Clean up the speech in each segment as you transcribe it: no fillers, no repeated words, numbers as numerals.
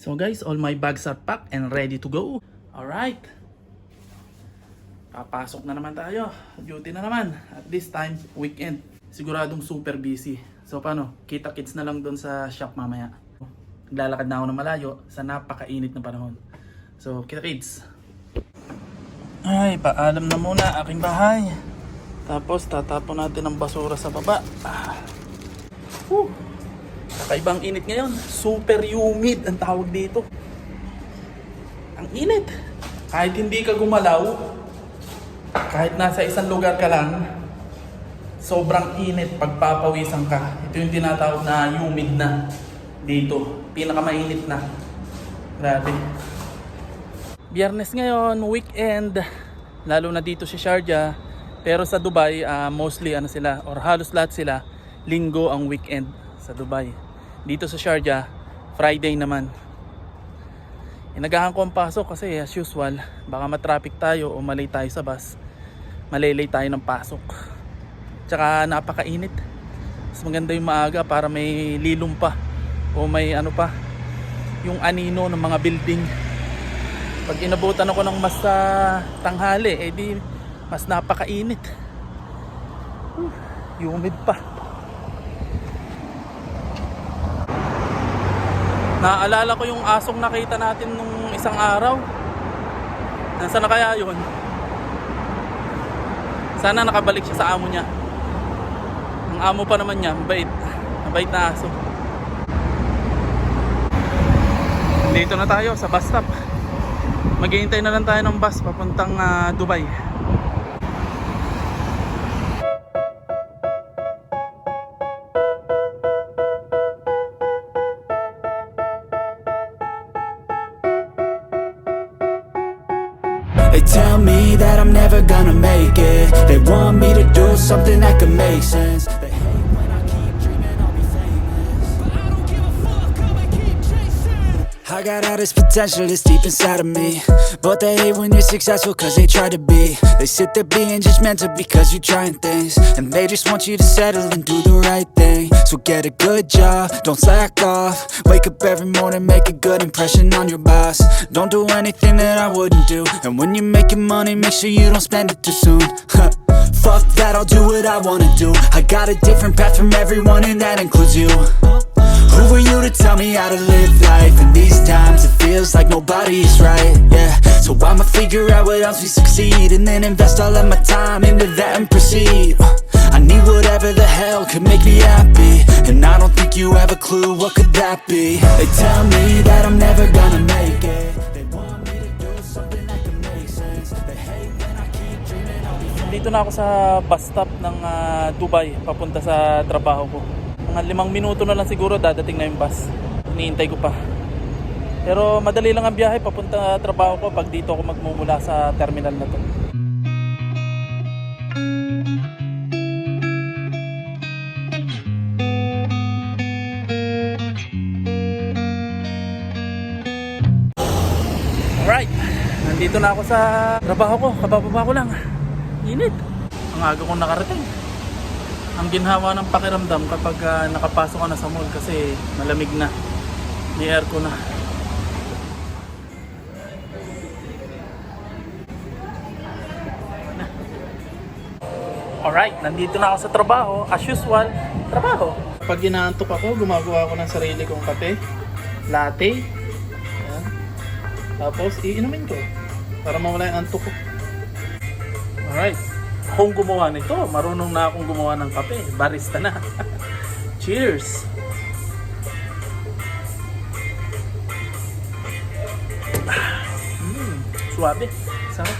So guys, all my bags are packed and ready to go. Alright. Papasok na naman tayo. Duty na naman. At this time, weekend. Siguradong super busy. So paano? Kita-kits na lang doon sa shop mamaya. Naglalakad na ako ng malayo sa napakainit na panahon. So, kita-kits. Ay, paalam na muna aking bahay. Tapos tatapon natin ang basura sa baba. Kakaibang init ngayon. Super humid ang tawag dito. Ang init. Kahit hindi ka gumalaw, kahit nasa isang lugar ka lang, sobrang init pagpapawisan ka. Ito yung tinatawag na humid na dito. Pinakamainit na. Grabe. Biyernes ngayon, weekend. Lalo na dito sa Sharjah. Pero sa Dubai, mostly ano sila, or halos lahat sila, linggo ang weekend sa Dubai. Dito sa Sharjah, Friday naman. Inagahan ko ang pasok kasi as usual, baka matraffic tayo o malay tayo sa bus. Malilay tayo ng pasok. Tsaka napakainit. Mas maganda yung maaga para may lilom pa o may ano pa, yung anino ng mga building. Pag inabutan ako ng mas tanghali, di mas napakainit. Humid pa. Naalala ko yung asong nakita natin nung isang araw. Nasaan na kaya yun? Sana nakabalik siya sa amo niya. Ang amo pa naman niya, mabait. Mabait na aso. Dito na tayo sa bus stop. Maghihintay na lang tayo ng bus papuntang Dubai. They tell me that I'm never gonna make it. They want me to do something that could make sense. They hate when I keep dreaming I'll be famous, but I don't give a fuck, I'ma keep chasing. I got all this potential that's deep inside of me, but they hate when you're successful cause they try to be. They sit there being judgmental because you're trying things, and they just want you to settle and do the right thing. So get a good job, don't slack off. Wake up every morning, make a good impression on your boss. Don't do anything that I wouldn't do, and when you're making money, make sure you don't spend it too soon. Fuck that, I'll do what I wanna do. I got a different path from everyone and that includes you. Who are you to tell me how to live life? In these times it feels like nobody is right, yeah. So I'ma figure out what else we succeed, and then invest all of my time into that and proceed. I need whatever the hell could make me happy, and I don't think you have a clue what could that be. They tell me that I'm never gonna make it. They want me to do something that could make sense. They hate when I keep dreaming I'll be famous. Dito na ako sa bus stop ng Dubai papunta sa trabaho ko. Mga 5 minuto na lang siguro dadating na yung bus. Hinihintay ko pa. Pero madali lang ang biyahe papunta trabaho ko pag dito ako magmumula sa terminal na to. Alright, nandito na ako sa trabaho ko. Kabababa ko lang. Init. Ang aga kong nakarating. Ang ginhawa ng pakiramdam kapag nakapasok ka na sa mall kasi malamig na. May aircon na. Alright, nandito na ako sa trabaho. As usual, trabaho. Pag inaantok ako, gumagawa ako ng sarili kong kape. Latte. Ayan. Tapos, iinumin ko para mawala yung antok ko. Alright. Akong gumawa nito. Marunong na akong gumawa ng kape. Barista na. Cheers! Suabe. Sarap.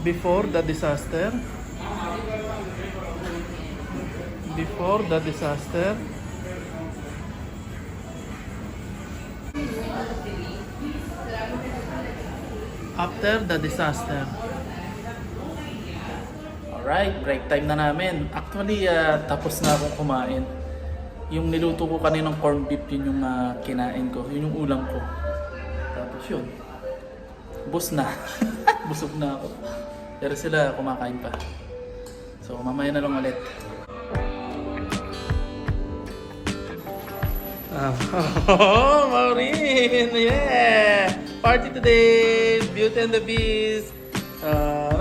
Before the disaster. Before the disaster. After the disaster. Alright, break time na namin. Actually, tapos na akong kumain. Yung niluto ko kaninang corned beef, yun yung kinain ko. Yun yung ulam ko. Tapos yun. Bus na. Busog na ako. Pero sila kumakain pa. So, mamaya na lang ulit. Oh, Maureen! Yeah! Party today! Beauty and the Beast!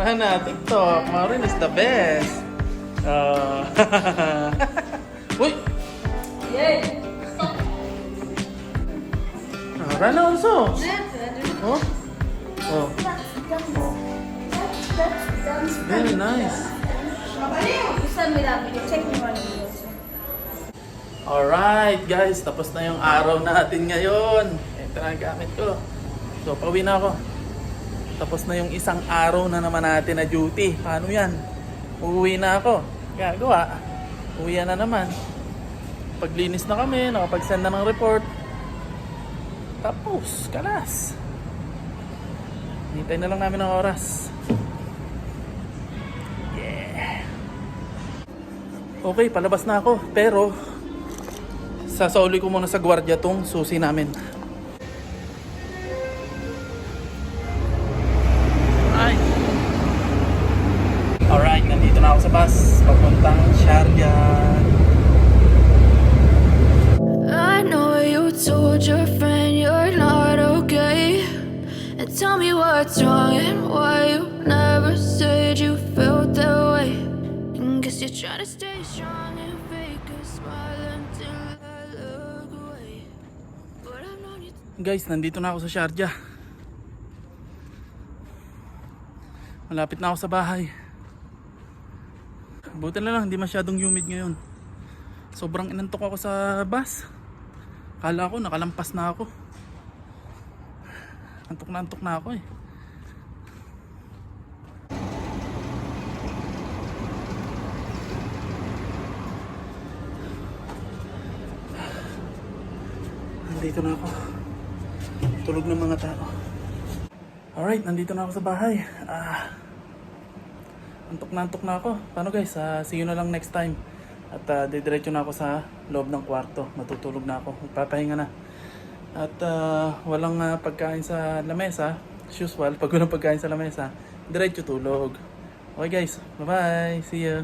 Rana, TikTok. Maureen is the best. Uy! Yay! Rana also. Oh? Oh, very nice. You send me that video. Take me one of those. Alright guys, tapos na yung araw natin ngayon. Ito na ang gamit ko. So, pauwi na ako. Tapos na yung isang araw na naman natin na duty. Paano yan? Uuwi na ako. Gagawa. Uwi na naman. Paglinis na kami, nakapag-send na ng report. Tapos, kalas. Hintay na lang namin ng oras. Yeah. Okay, palabas na ako. Pero, sasauli ko muna sa gwardiya tong susi namin. Ay. Alright, nandito na ako sa bus. Papuntang Sharjah. I know you told your friend you're not okay. And tell me what's wrong and why you never said you felt that way. And guess you're trying to stay strong and fake a smile until I look away. But I've known you. Guys, nandito na ako sa Sharjah. Malapit na ako sa bahay. Buti na lang, hindi masyadong humid ngayon. Sobrang inantok ako sa bus. Kala ko nakalampas na ako. Antok na ako eh. Nandito na ako. Tulog ng mga tao. Alright, nandito na ako sa bahay. Antok na ako. Paano guys? See you na lang next time. At didiretso na ako sa loob ng kwarto. Matutulog na ako. Magpapahinga na. At walang pagkain sa lamesa. As usual, pag walang pagkain sa lamesa, diretso tulog. Okay guys, bye bye. See you.